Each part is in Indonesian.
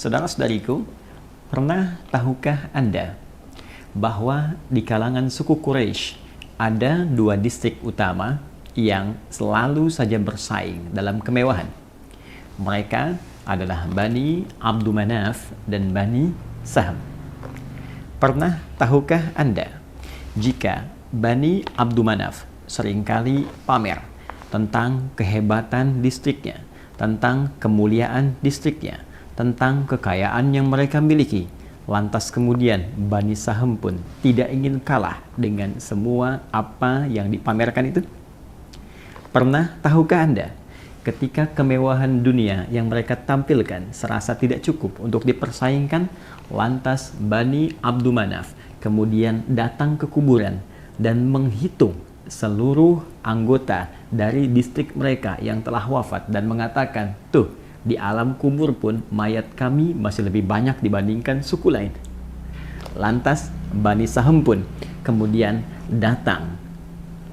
Saudara-saudariku, pernah tahukah Anda bahwa di kalangan suku Quraisy ada dua distrik utama yang selalu saja bersaing dalam kemewahan? Mereka adalah Bani Abdu Manaf dan Bani Sahm. Pernah tahukah Anda jika Bani Abdu Manaf seringkali pamer tentang kehebatan distriknya, tentang kemuliaan distriknya, tentang kekayaan yang mereka miliki, lantas kemudian Bani Sahm pun tidak ingin kalah dengan semua apa yang dipamerkan itu? Pernah tahukah Anda ketika kemewahan dunia yang mereka tampilkan serasa tidak cukup untuk dipersaingkan, lantas Bani Abdu Manaf kemudian datang ke kuburan dan menghitung seluruh anggota dari distrik mereka yang telah wafat dan mengatakan, tuh, di alam kubur pun mayat kami masih lebih banyak dibandingkan suku lain. Lantas Bani Sahm pun kemudian datang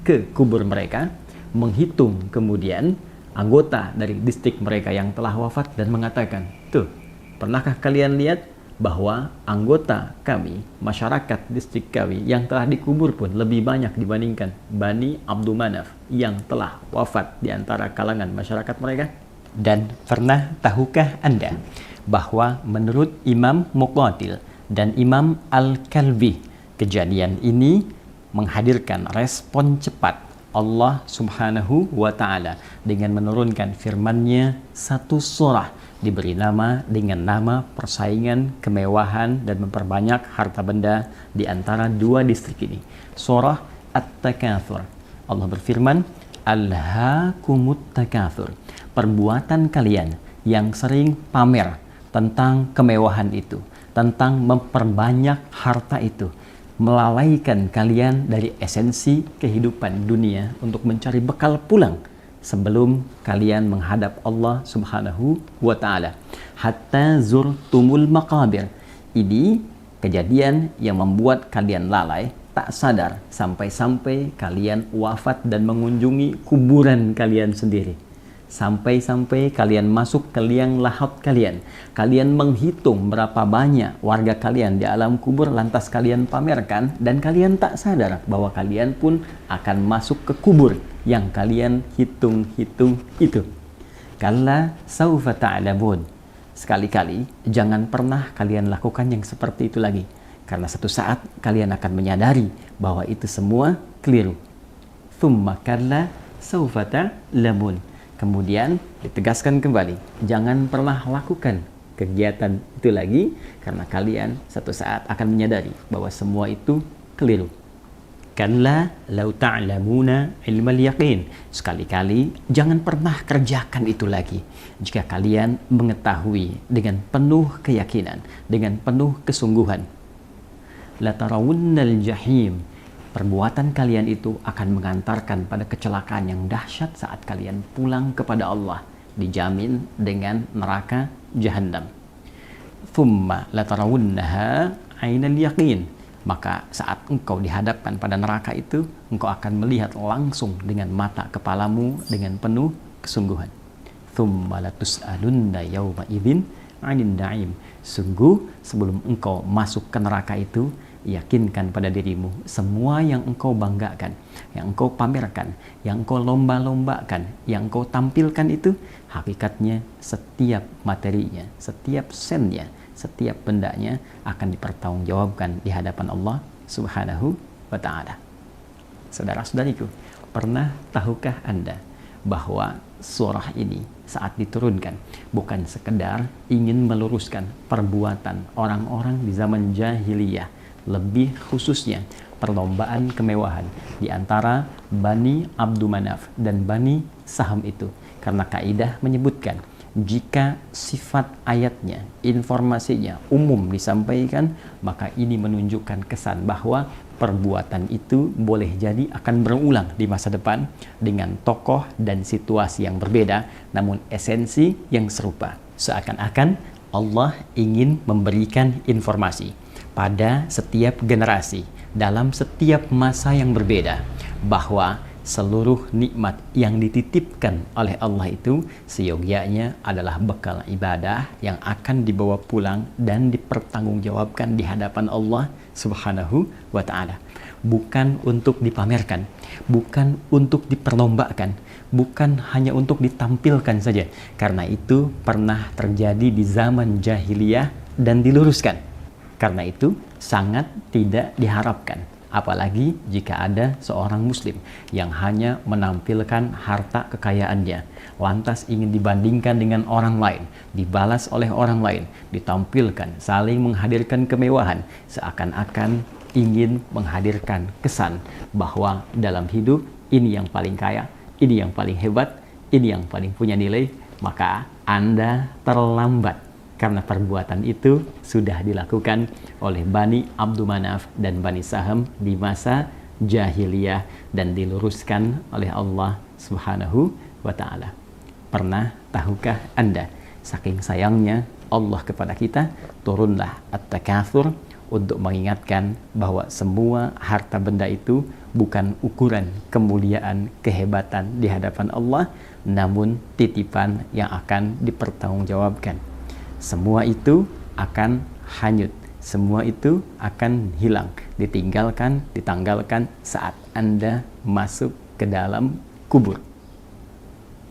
ke kubur mereka, menghitung kemudian anggota dari distrik mereka yang telah wafat dan mengatakan, tuh, pernahkah kalian lihat bahwa anggota kami, masyarakat distrik kami yang telah dikubur pun lebih banyak dibandingkan Bani Abdu Manaf yang telah wafat di antara kalangan masyarakat mereka? Dan pernah tahukah Anda bahwa menurut Imam Muqatil dan Imam Al-Kalbi, kejadian ini menghadirkan respon cepat Allah Subhanahu wa Ta'ala dengan menurunkan firman-Nya satu surah diberi nama dengan nama persaingan kemewahan dan memperbanyak harta benda di antara dua distrik ini. Surah At-Takatsur. Allah berfirman, Alhaakumut takatsur. Perbuatan kalian yang sering pamer tentang kemewahan itu, tentang memperbanyak harta itu, melalaikan kalian dari esensi kehidupan dunia untuk mencari bekal pulang sebelum kalian menghadap Allah Subhanahu wa Ta'ala. Hatta zurtumul maqabir. Ini kejadian yang membuat kalian lalai, tak sadar, sampai-sampai kalian wafat dan mengunjungi kuburan kalian sendiri. Sampai-sampai kalian masuk ke liang lahat kalian. Kalian menghitung berapa banyak warga kalian di alam kubur, lantas kalian pamerkan, dan kalian tak sadar bahwa kalian pun akan masuk ke kubur yang kalian hitung-hitung itu. Kalla saufa ta'lamun. Sekali-kali jangan pernah kalian lakukan yang seperti itu lagi, karena satu saat kalian akan menyadari bahwa itu semua keliru. Thumma kalla saufa ta'lamun. Kemudian ditegaskan kembali, jangan pernah lakukan kegiatan itu lagi, karena kalian satu saat akan menyadari bahwa semua itu keliru. Kalla law ta'lamuna ilmal yaqin. Sekali-kali jangan pernah kerjakan itu lagi jika kalian mengetahui dengan penuh keyakinan, dengan penuh kesungguhan. La tarawunnal jahim. Perbuatan kalian itu akan mengantarkan pada kecelakaan yang dahsyat saat kalian pulang kepada Allah, dijamin dengan neraka Jahannam. Thumma latarawunnaha ainal yaqin. Maka saat engkau dihadapkan pada neraka itu, engkau akan melihat langsung dengan mata kepalamu dengan penuh kesungguhan. Thumma latus'alunna yawma idzin 'anil na'im. Sungguh sebelum engkau masuk ke neraka itu, yakinkan pada dirimu semua yang engkau banggakan, yang engkau pamerkan, yang engkau lomba-lombakan, yang engkau tampilkan itu, hakikatnya setiap materinya, setiap sennya, setiap bendanya akan dipertanggungjawabkan di hadapan Allah Subhanahu wa Ta'ala. Saudara-saudariku, pernah tahukah Anda bahwa surah ini saat diturunkan bukan sekedar ingin meluruskan perbuatan orang-orang di zaman jahiliyah, lebih khususnya perlombaan kemewahan di antara Bani Abdu Manaf dan Bani Sahm itu, karena kaidah menyebutkan jika sifat ayatnya, informasinya umum disampaikan, maka ini menunjukkan kesan bahwa perbuatan itu boleh jadi akan berulang di masa depan dengan tokoh dan situasi yang berbeda, namun esensi yang serupa. Seakan-akan Allah ingin memberikan informasi pada setiap generasi dalam setiap masa yang berbeda bahwa seluruh nikmat yang dititipkan oleh Allah itu seyogyanya adalah bekal ibadah yang akan dibawa pulang dan dipertanggungjawabkan di hadapan Allah Subhanahu wa Ta'ala. Bukan untuk dipamerkan, bukan untuk diperlombakan, bukan hanya untuk ditampilkan saja. Karena itu pernah terjadi di zaman jahiliyah dan diluruskan. Karena itu sangat tidak diharapkan. Apalagi jika ada seorang muslim yang hanya menampilkan harta kekayaannya, lantas ingin dibandingkan dengan orang lain, dibalas oleh orang lain, ditampilkan, saling menghadirkan kemewahan, seakan-akan ingin menghadirkan kesan bahwa dalam hidup ini yang paling kaya, ini yang paling hebat, ini yang paling punya nilai, maka Anda terlambat. Karena perbuatan itu sudah dilakukan oleh Bani Abdul Manaf dan Bani Saham di masa jahiliyah dan diluruskan oleh Allah Subhanahu wa Ta'ala. Pernah tahukah Anda, saking sayangnya Allah kepada kita, turunlah At-Takatsur untuk mengingatkan bahwa semua harta benda itu bukan ukuran kemuliaan, kehebatan di hadapan Allah, namun titipan yang akan dipertanggungjawabkan. Semua itu akan hanyut, semua itu akan hilang, ditinggalkan, ditanggalkan saat Anda masuk ke dalam kubur.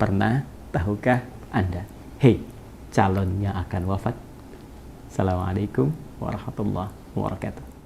Pernah tahukah Anda? Hei, calon yang akan wafat. Assalamualaikum warahmatullahi wabarakatuh.